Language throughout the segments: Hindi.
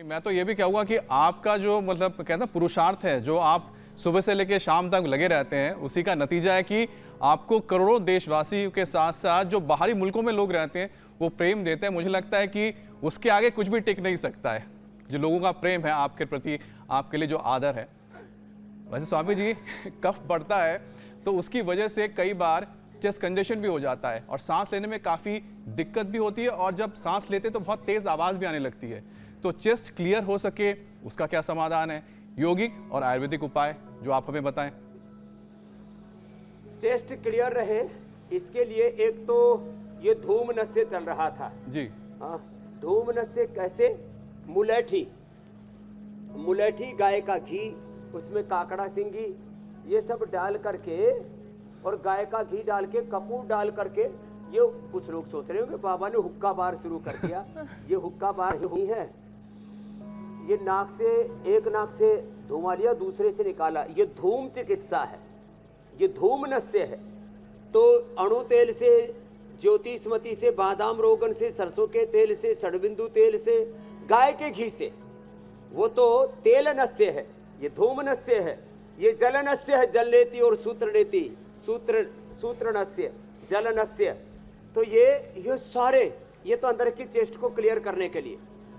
मैं तो ये भी कहूँगा कि आपका जो मतलब कहते हैं पुरुषार्थ है, जो आप सुबह से लेकर शाम तक लगे रहते हैं, उसी का नतीजा है कि आपको करोड़ों देशवासियों के साथ साथ जो बाहरी मुल्कों में लोग रहते हैं वो प्रेम देते हैं। मुझे लगता है कि उसके आगे कुछ भी टिक नहीं सकता है। जो लोगों का प्रेम है आपके प्रति, आपके लिए जो आदर है। वैसे स्वामी जी, कफ बढ़ता है तो उसकी वजह से कई बार चेस्ट कंजेशन भी हो जाता है और सांस लेने में काफ़ी दिक्कत भी होती है, और जब सांस लेते तो बहुत तेज़ आवाज़ भी आने लगती है। तो चेस्ट क्लियर हो सके उसका क्या समाधान है? यौगिक और आयुर्वेदिक उपाय जो आप हमें बताएं। चेस्ट क्लियर रहे इसके लिए एक तो ये धूम नस्य चल रहा था जी। हाँ, धूम नस्य कैसे? मुलेठी, मुलेठी गाय का घी, उसमें काकड़ा सिंगी ये सब डाल करके और गाय का घी डाल के कपूर डाल करके, ये कुछ लोग सोच रहे होंगे बाबा ने हुक्का बार शुरू कर दिया। ये हुक्का बार ही है, ये नाक से, एक नाक से धुआं लिया, दूसरे से निकाला, ये धूम चिकित्सा है, ये धूम नस्य है। तो अणु तेल से, ज्योतिष्मती से, बादाम रोगन से, सरसों के तेल से, षडबिंदु तेल से, गाय के घी से, वो तो तेल नस्य है। ये धूम नस्य है, ये जल नस्य है, जल लेती और सूत्र लेती, सूत्र नस्य, जल नस्य। तो ये सारे, ये तो अंदर की चेस्ट को क्लियर करने के लिए।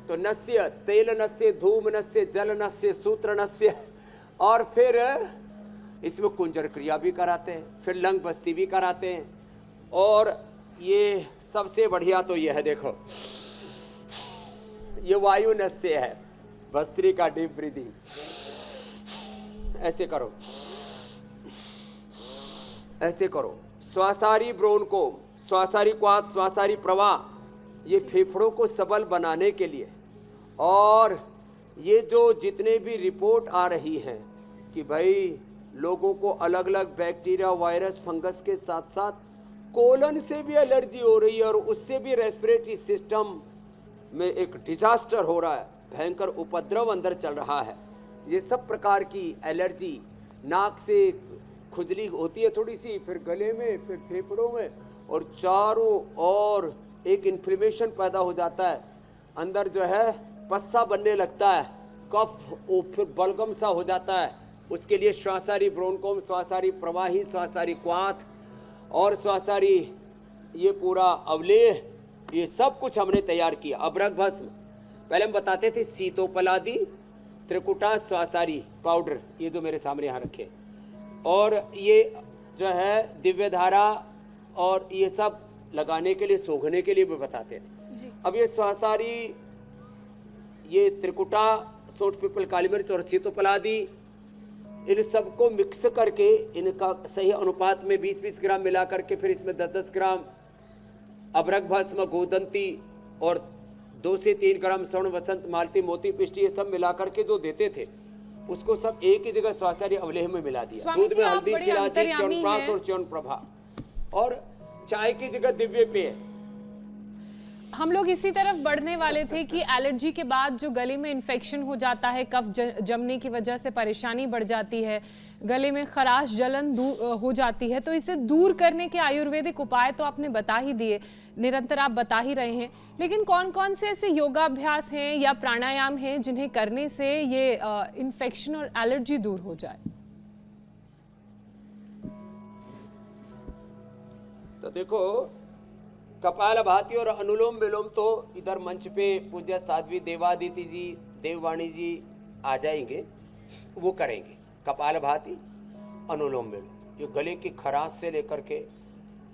तो नस्य, तेल नस्य, धूम नस्य, जल नस्य, सूत्र नस्य, और फिर इसमें कुंजर क्रिया भी कराते हैं, फिर लंग बस्ती भी कराते हैं। और ये सबसे बढ़िया तो ये है, देखो ये वायु नस्य है, भस्त्री का डीप ब्रीदिंग। ऐसे करो, ऐसे करो। श्वासारी ब्रोनकोम, श्वासारी क्वाथ, श्वासारी प्रवाह, ये फेफड़ों को सबल बनाने के लिए। और ये जो जितने भी रिपोर्ट आ रही हैं कि भाई लोगों को अलग अलग बैक्टीरिया, वायरस, फंगस के साथ साथ कोलन से भी एलर्जी हो रही है और उससे भी रेस्पिरेटरी सिस्टम में एक डिजास्टर हो रहा है, भयंकर उपद्रव अंदर चल रहा है। ये सब प्रकार की एलर्जी, नाक से खुजली होती है थोड़ी सी, फिर गले में, फिर फेफड़ों में, और चारों ओर एक इन्फ्लेमेशन पैदा हो जाता है। अंदर जो है पस्सा बनने लगता है, कफ फिर बलगम सा हो जाता है। उसके लिए श्वासारी ब्रोनकोम, श्वासारी प्रवाही, श्वासारी क्वाथ और श्वासारी ये पूरा अवलेह, ये सब कुछ हमने तैयार किया। अभ्रक भस्म पहले हम बताते थे, सीतोपलादी, त्रिकुटा, श्वासारी पाउडर, ये जो मेरे सामने यहाँ रखे, और ये जो है दिव्य धारा, और ये सब लगाने के लिए, सोखने के लिए भी बताते थे। अब ये श्वासारी, ये त्रिकुटा, सोंठ, पीपल, काली मिर्च और सीतोपलादी, इन सबको मिक्स करके इनका सही अनुपात में 20-20 ग्राम मिला करके, फिर इसमें 10-10 ग्राम अभ्रक भस्म, गोदंती और 2 से 3 ग्राम स्वर्ण, वसंत, मालती, मोती, पिष्टी, ये सब मिला करके जो देते थे, उसको सब एक ही जगह श्वासारी अवलेह में मिला दिया। दूध में हल्दी, शिलाजी, च्यवनप्राश और च्यवनप्रभा, और चाय की जगह दिव्य पेय। हम लोग इसी तरफ बढ़ने वाले थे कि एलर्जी के बाद जो गले में इन्फेक्शन हो जाता है, कफ जमने की वजह से परेशानी बढ़ जाती है, गले में खराश, जलन हो जाती है, तो इसे दूर करने के आयुर्वेदिक उपाय तो आपने बता ही दिए, निरंतर आप बता ही रहे हैं। लेकिन कौन कौन से ऐसे योगाभ्यास हैं या प्राणायाम हैं जिन्हें करने से ये इन्फेक्शन और एलर्जी दूर हो जाए? तो देखो, कपालभाति और अनुलोम विलोम तो इधर मंच पे पूज्य साध्वी देवादिति जी, देववाणी जी आ जाएंगे, वो करेंगे कपालभाति, अनुलोम विलोम। ये गले की खराश से लेकर के,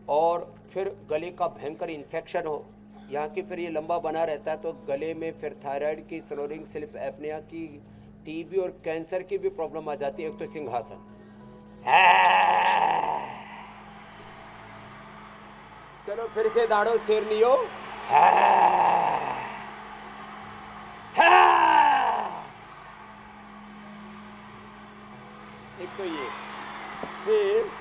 और फिर गले का भयंकर इन्फेक्शन हो यहाँ की, फिर ये लंबा बना रहता है तो गले में फिर थायराइड की, स्नोरिंग, स्लीप एपनिया की, टीबी और कैंसर की भी प्रॉब्लम आ जाती है। एक तो सिंहासन, चलो फिर से दाढ़ो शेरनियो, एक तो ये, फिर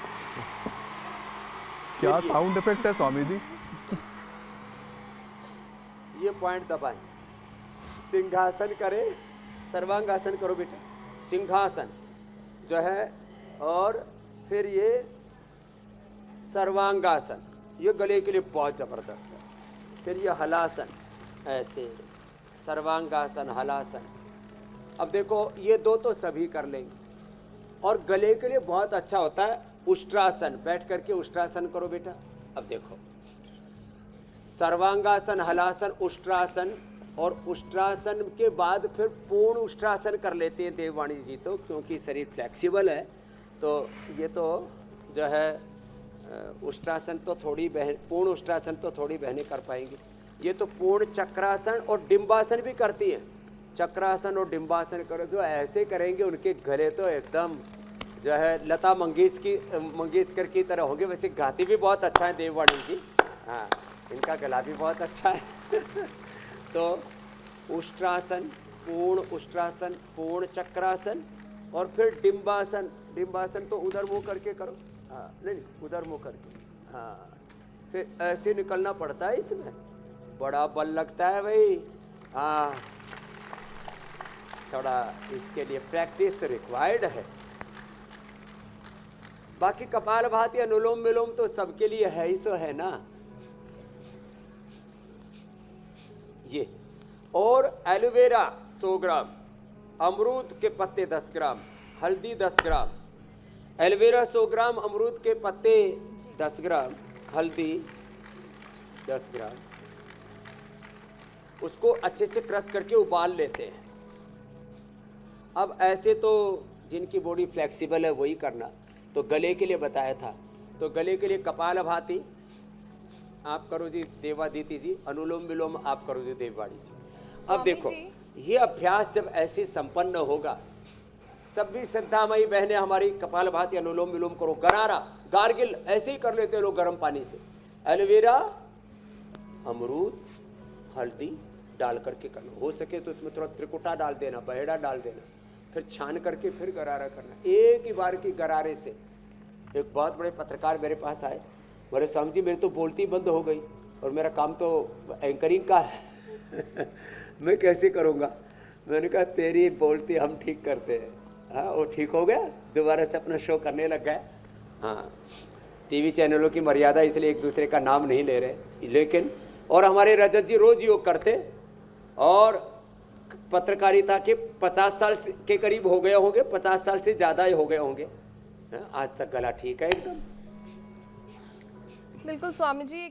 क्या साउंड इफेक्ट है स्वामी जी? ये पॉइंट दबाएं, सिंहासन करे, सर्वांगासन करो बेटा, सिंहासन जो है, और फिर ये सर्वांगासन, ये गले के लिए बहुत जबरदस्त है। फिर ये हलासन, ऐसे सर्वांगासन, हलासन। अब देखो ये दो तो सभी कर लेंगे। और गले के लिए बहुत अच्छा होता है उष्ट्रासन। बैठ करके उष्ट्रासन करो बेटा। अब देखो सर्वांगासन, हलासन, उष्ट्रासन, और उष्ट्रासन के बाद फिर पूर्ण उष्ट्रासन कर लेते हैं देववाणी जी, तो क्योंकि शरीर फ्लेक्सिबल है तो ये तो जो है उष्ट्रासन तो थोड़ी बहन, पूर्ण उष्ट्रासन तो थोड़ी बहनें कर पाएंगी। ये तो पूर्ण चक्रासन और डिम्बासन भी करती हैं। चक्रासन और डिम्बासन करो, जो ऐसे करेंगे उनके गले तो एकदम जो है लता मंगेशकर की तरह होंगे। वैसे गाती भी बहुत अच्छा है देववाणी जी, हाँ इनका गला भी बहुत अच्छा है। तो उष्ट्रासन, पूर्ण उष्ट्रासन, पूर्ण चक्रासन, और फिर डिम्बासन। डिम्बासन तो उधर मुंह करके करो, हाँ नहीं उधर मुंह करके, हाँ फिर ऐसे निकलना पड़ता है, इसमें बड़ा बल लगता है भाई, हाँ थोड़ा इसके लिए प्रैक्टिस तो रिक्वायर्ड है। बाकी कपालभाति, अनुलोम विलोम तो सबके लिए है ही, सो है ना ये। और एलोवेरा 100 ग्राम, अमरूद के पत्ते 10 ग्राम, हल्दी 10 ग्राम। एलोवेरा 100 ग्राम, अमरूद के पत्ते 10 ग्राम, हल्दी 10 ग्राम। उसको अच्छे से क्रश करके उबाल लेते हैं। अब ऐसे तो जिनकी बॉडी फ्लेक्सिबल है वही करना। तो गले के लिए बताया था, तो गले के लिए कपालभाति आप करो जी देवादिति जी, अनुलोम विलोम आप करो जी देववाणी जी। अब देखो ये अभ्यास जब ऐसे संपन्न होगा, सभी श्रद्धामयी बहनें हमारी कपालभाति अनुलोम विलोम करो। गरारा, गार्गिल ऐसे ही कर लेते हैं लोग गर्म पानी से। एलोवेरा, अमरूद, हल्दी डाल करके करना। हो सके तो उसमें थोड़ा त्रिकुटा डाल देना, बहेड़ा डाल देना, फिर छान करके फिर गरारा करना। एक ही बार की गरारे से। एक बहुत बड़े पत्रकार मेरे पास आए, बोले स्वामी जी मेरी तो बोलती बंद हो गई और मेरा काम तो एंकरिंग का है। मैं कैसे करूँगा? मैंने कहा तेरी बोलती हम ठीक करते हैं। हाँ वो ठीक हो गया, दोबारा से अपना शो करने लग गया। हाँ टीवी चैनलों की मर्यादा, इसलिए एक दूसरे का नाम नहीं ले रहे, लेकिन और हमारे रजत जी रोज योग करते और पत्रकारिता के 50 साल के करीब हो गए होंगे, 50 साल से ज़्यादा ही हो गए होंगे। आज तक गला ठीक है एकदम। बिल्कुल स्वामी जी।